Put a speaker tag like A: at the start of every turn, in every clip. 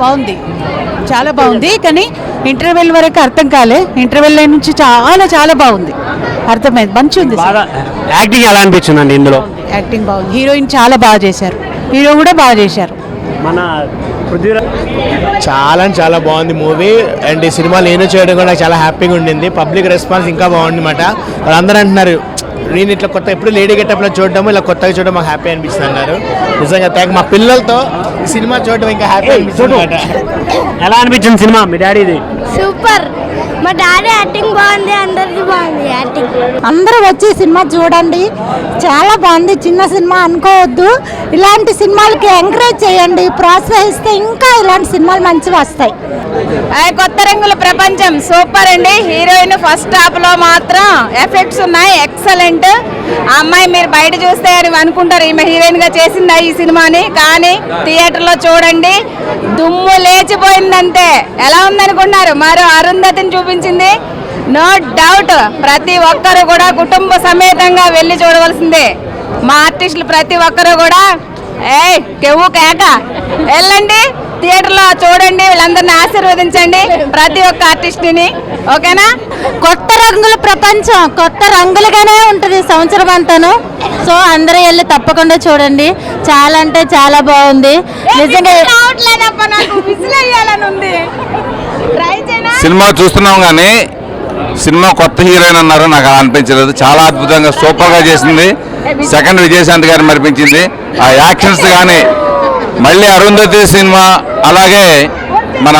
A: బాగుంది, చాలా బాగుంది. కానీ ఇంటర్వెల్ వరకు అర్థం కాలే, ఇంటర్వెల్ నుంచి చాలా చాలా బాగుంది, అర్థమైంది, మంచి ఉంది.
B: యాక్టింగ్ ఎలా అనిపించిందండి ఇందులో?
A: యాక్టింగ్ బాగుంది, హీరోయిన్ చాలా బాగా చేశారు, హీరో కూడా బాగా చేశారు.
B: మన
C: చాలా బాగుంది మూవీ. అండ్ ఈ సినిమా నేను చేయడం కూడా నాకు చాలా హ్యాపీగా ఉండింది. పబ్లిక్ రెస్పాన్స్ ఇంకా బాగుంది అన్నమాట. వాళ్ళందరూ అంటున్నారు నేను ఇట్లా కొత్త ఎప్పుడు లేడీ గెటప్లో చూడడం, ఇలా కొత్తగా చూడడం మాకు హ్యాపీ అనిపిస్తుంది అన్నారు. నిజంగా థ్యాంక్. మా పిల్లలతో ఈ సినిమా చూడడం ఇంకా హ్యాపీ అనిపిస్తుంది.
B: ఎలా అనిపించింది సినిమా మీ డాడీది?
D: సూపర్, మా డాడీ యాక్టింగ్ బాగుంది, అందరిది బాగుంది యాక్టింగ్.
E: అందరూ వచ్చి సినిమా చూడండి, చాలా బాగుంది. చిన్న సినిమా అనుకోవద్దు, ఇలాంటి సినిమాలకి ఎంకరేజ్ చేయండి, ప్రోత్సహిస్తే ఇంకా ఇలాంటి సినిమాలు మంచిగా వస్తాయి.
A: కొత్త రంగుల ప్రపంచం సూపర్ అండి. హీరోయిన్ ఫస్ట్ హాఫ్ లో మాత్రం ఎఫెక్ట్స్ ఉన్నాయి, ఎక్సలెంట్. ఆ అమ్మాయి మీరు బయట చూస్తే అని అనుకుంటారు ఈమె హీరోయిన్ గా చేసిందా ఈ సినిమాని, కానీ థియేటర్ లో చూడండి దుమ్ము లేచిపోయిందంతే. ఎలా ఉందనుకున్నారు? మరో అరుంధతిని చూపించింది. నో డౌట్ ప్రతి ఒక్కరు కూడా కుటుంబ సమేతంగా వెళ్ళి చూడవలసిందే. మా ఆర్టిస్టులు ప్రతి ఒక్కరు కూడా కెవ్వు కేక వెళ్ళండి, థియేటర్లో చూడండి, వీళ్ళందరినీ ఆశీర్వదించండి, ప్రతి ఒక్క ఆర్టిస్ట్ని. ఓకేనా?
E: కొత్త రంగుల ప్రపంచం కొత్త రంగులుగానే ఉంటుంది సంవత్సరం అంతాను. సో అందరూ వెళ్ళి తప్పకుండా చూడండి, చాలా అంటే చాలా బాగుంది నిజంగా.
F: సినిమా చూస్తున్నాం కానీ సినిమా కొత్త హీరోయిన్ అన్నారు, నాకు అలా అనిపించలేదు. చాలా అద్భుతంగా సూపర్గా చేసింది. సెకండ్ విజయశాంతి గారిని మరిపించింది. ఆ యాక్షన్స్ కానీ మళ్ళీ అరుంధతి సినిమా, అలాగే మన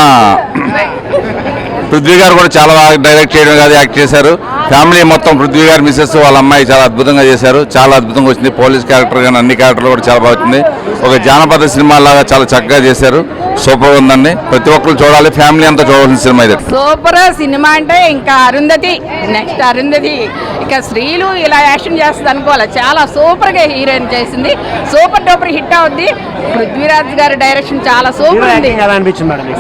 F: పృథ్వీ గారు కూడా చాలా బాగా డైరెక్ట్ చేయడం కాదు, యాక్ట్ చేశారు. ఫ్యామిలీ మొత్తం పృథ్వీ గారు మిస్సెస్ వాళ్ళ అమ్మాయి చాలా అద్భుతంగా చేశారు, చాలా అద్భుతంగా వచ్చింది. పోలీస్ క్యారెక్టర్ కానీ అన్ని క్యారెక్టర్లు కూడా చాలా బాగా వచ్చింది. ఒక జానపద సినిమా లాగా చాలా చక్కగా చేశారు, సూపర్ ఉందండి. ప్రతి ఒక్కరు చూడాలి, ఫ్యామిలీ అంతా చూడాల్సిన సినిమా ఇది.
A: సూపర్ సినిమా అంటే ఇంకా అరుంధతి, నెక్స్ట్ అరుంధతి. ఇక స్త్రీలు ఇలా యాక్షన్ చేస్తుంది అనుకోవాలి, చాలా సూపర్గా హీరోయిన్ చేసింది, సూపర్ డూపర్ హిట్ అవుద్ది. పృథ్వీరాజ్ గారి డైరెక్షన్ చాలా సూపర్ ఉంది.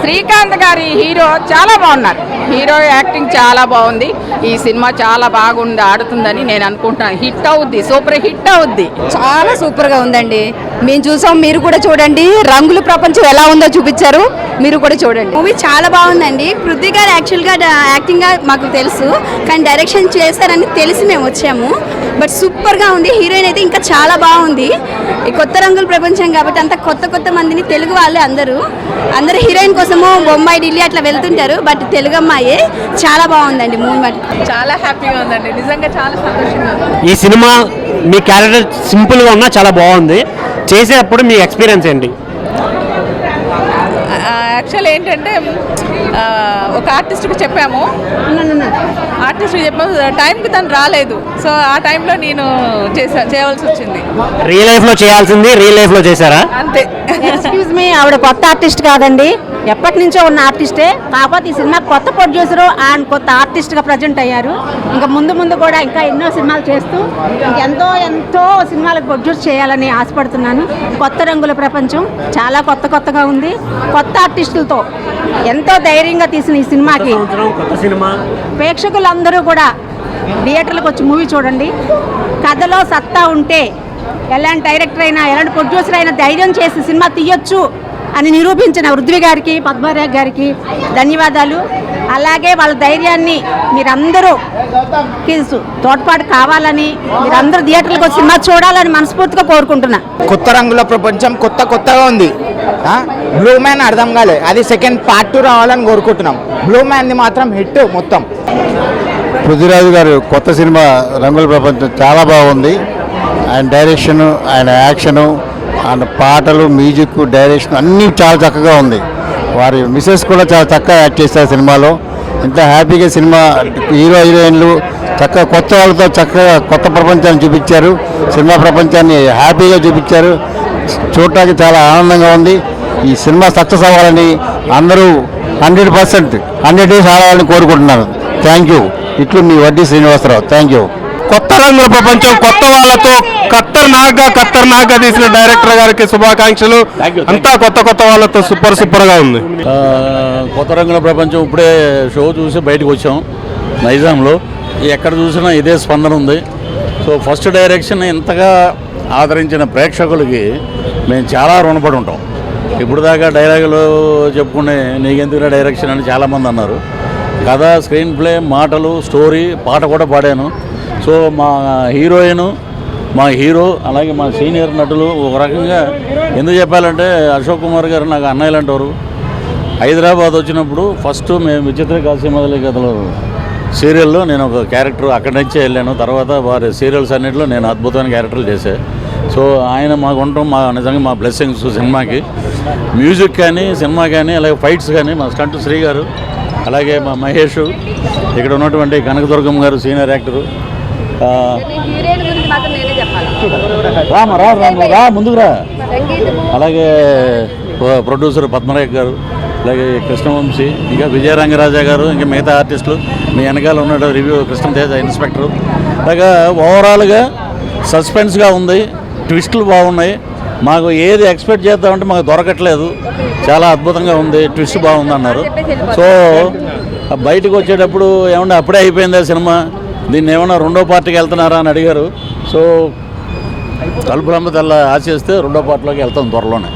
A: శ్రీకాంత్ గారి హీరో చాలా బాగున్నారు, హీరో యాక్టింగ్ చాలా బాగుంది. ఈ సినిమా చాలా బాగుంది, ఆడుతుందని నేను అనుకుంటున్నాను. హిట్ అవుద్ది, సూపర్ హిట్ అవుద్ది.
G: చాలా సూపర్గా ఉందండి, మేము చూసాం, మీరు కూడా చూడండి. రంగుల ప్రపంచం ఎలా ఉందో చూపించారు, మీరు కూడా చూడండి. మూవీ చాలా బాగుందండి. పృథ్వీ గారు యాక్చువల్గా యాక్టింగ్గా మాకు తెలుసు, కానీ డైరెక్షన్ చేస్తారని తెలిసి మేము వచ్చాము. బట్ సూపర్గా ఉంది. హీరోయిన్ అయితే ఇంకా చాలా బాగుంది. ఈ కొత్త రంగుల ప్రపంచం కాబట్టి అంత కొత్త మందిని తెలుగు వాళ్ళే అందరూ హీరోయిన్ కోసము బొంబాయి ఢిల్లీ అట్లా వెళ్తుంటారు, బట్ తెలుగు అమ్మాయే. చాలా బాగుందండి మూవీ, మటుకు
A: చాలా హ్యాపీగా ఉందండి, నిజంగా చాలా సంతోషంగా ఉంది.
B: ఈ సినిమా మీ క్యారెక్టర్ సింపుల్గా ఉన్నా చాలా బాగుంది. చేసేటప్పుడు మీ ఎక్స్పీరియన్స్ ఏంటి?
A: యాక్చువల్ ఏంటంటే ఒక ఆర్టిస్ట్కి చెప్పాము, టైంకి తను రాలేదు. సో ఆ టైంలో నేను చేయవలసి వచ్చింది.
B: రియల్ లైఫ్లో చేయాల్సింది రియల్ లైఫ్లో చేశారా?
A: అంతే.
E: ఎక్స్క్యూజ్ మీ, ఆవిడ కొత్త ఆర్టిస్ట్ కాదండి, ఎప్పటి నుంచో ఉన్న ఆర్టిస్టే. కాకపోతే ఈ సినిమా కొత్త ప్రొడ్యూసరు అండ్ కొత్త ఆర్టిస్ట్గా ప్రజెంట్ అయ్యారు. ఇంకా ముందు కూడా ఇంకా ఎన్నో సినిమాలు చేస్తూ ఎంతో సినిమాలకు ప్రొడ్యూస్ చేయాలని ఆశపడుతున్నాను. కొత్త రంగుల ప్రపంచం చాలా కొత్తగా ఉంది. కొత్త ఆర్టిస్టులతో ఎంతో ధైర్యంగా తీసిన ఈ సినిమాకి ప్రేక్షకులందరూ కూడా థియేటర్లకు వచ్చి మూవీ చూడండి. కథలో సత్తా ఉంటే ఎలాంటి డైరెక్టర్ అయినా ఎలాంటి ప్రొడ్యూసర్ అయినా ధైర్యం చేసి సినిమా తీయొచ్చు అని నిరూపించిన పృథ్వీ గారికి, పద్మరాజ్ గారికి ధన్యవాదాలు. అలాగే వాళ్ళ ధైర్యాన్ని మీరందరూ తోడ్పాటు కావాలని, మీరందరూ థియేటర్లకు వచ్చి సినిమా చూడాలని మనస్ఫూర్తిగా కోరుకుంటున్నా.
C: కొత్త రంగుల ప్రపంచం కొత్తగా ఉంది. బ్లూ మ్యాన్ అర్థం కాలే, అది సెకండ్ పార్ట్ 2 రావాలని కోరుకుంటున్నాం. బ్లూ మ్యాన్ది మాత్రం హిట్ మొత్తం.
F: పృథ్వీరాజు గారు కొత్త సినిమా రంగుల ప్రపంచం చాలా బాగుంది. ఆయన డైరెక్షను, ఆయన యాక్షను, ఆయన పాటలు, మ్యూజిక్, డైరెక్షన్ అన్నీ చాలా చక్కగా ఉంది. వారి మిసెస్ కూడా చాలా చక్కగా యాక్ట్ చేస్తారు సినిమాలో. ఇంత హ్యాపీగా సినిమా హీరోయిన్లు చక్కగా కొత్త వాళ్ళతో చక్కగా కొత్త ప్రపంచాన్ని చూపించారు. సినిమా ప్రపంచాన్ని హ్యాపీగా చూపించారు. చూడటానికి చాలా ఆనందంగా ఉంది. ఈ సినిమా సక్సెస్ అవ్వాలని అందరూ 100% 100 days ఆడాలని కోరుకుంటున్నాను. Thank you. ఇట్లు మీ వడ్డీ శ్రీనివాసరావు. Thank you.
H: కొత్త రంగుల ప్రపంచం కొత్త వాళ్ళతో ఖతర్నాక్గా తీసిన డైరెక్టర్ గారికి శుభాకాంక్షలు. అంతా కొత్త వాళ్ళతో సూపర్గా ఉంది.
I: కొత్త రంగుల ప్రపంచం ఇప్పుడే షో చూసి బయటకు వచ్చాం. నైజాంలో ఎక్కడ చూసినా ఇదే స్పందన ఉంది. సో ఫస్ట్ డైరెక్షన్ ఇంతగా ఆదరించిన ప్రేక్షకులకి మేము చాలా రుణపడి ఉంటాం. ఇప్పుడు దాకా డైలాగులు చెప్పుకునే నీకెందుకు డైరెక్షన్ అని చాలామంది అన్నారు. కథ, స్క్రీన్ ప్లే, మాటలు, స్టోరీ, పాట కూడా పాడాను. సో మా హీరోయిన్, మా హీరో, అలాగే మా సీనియర్ నటులు ఒక రకంగా ఎందుకు చెప్పాలంటే అశోక్ కుమార్ గారు నాకు అన్నయ్యలు అంటారు. హైదరాబాద్ వచ్చినప్పుడు ఫస్ట్ మేము విచిత్ర కాశీమదలి కథలు సీరియల్లో నేను ఒక క్యారెక్టర్ అక్కడి నుంచే వెళ్ళాను. తర్వాత వారి సీరియల్స్ అన్నింటిలో నేను అద్భుతమైన క్యారెక్టర్లు చేశాను. సో ఆయన మాకు ఉండటం నిజంగా మా బ్లెస్సింగ్స్ సినిమాకి. మ్యూజిక్ కానీ, సినిమా కానీ, అలాగే ఫైట్స్ కానీ మా స్టంట్ శ్రీ గారు, అలాగే మా మహేష్, ఇక్కడ ఉన్నటువంటి కనకదుర్గం గారు సీనియర్ యాక్టరు. రా ముందుకు రా. అలాగే ప్రొడ్యూసర్ పద్మరేఖ గారు, అలాగే కృష్ణవంశీ, ఇంకా విజయరంగరాజా గారు, ఇంకా మిగతా ఆర్టిస్టులు, మీ వెనకాల ఉన్న రివ్యూ కృష్ణతేజ ఇన్స్పెక్టరు. అలాగా ఓవరాల్గా సస్పెన్స్గా ఉంది, ట్విస్టులు బాగున్నాయి. మాకు ఏది ఎక్స్పెక్ట్ చేద్దామంటే మాకు దొరకట్లేదు. చాలా అద్భుతంగా ఉంది, ట్విస్ట్ బాగుంది అన్నారు. సో బయటకు వచ్చేటప్పుడు ఏమన్నా అప్పుడే అయిపోయిందా సినిమా, దీన్ని ఏమన్నా రెండో పార్టీకి వెళ్తున్నారా అని అడిగారు. సో తలుపులమ్మ తెల్ల ఆశిస్తే రెండో పార్టీలోకి వెళ్తాం త్వరలోనే.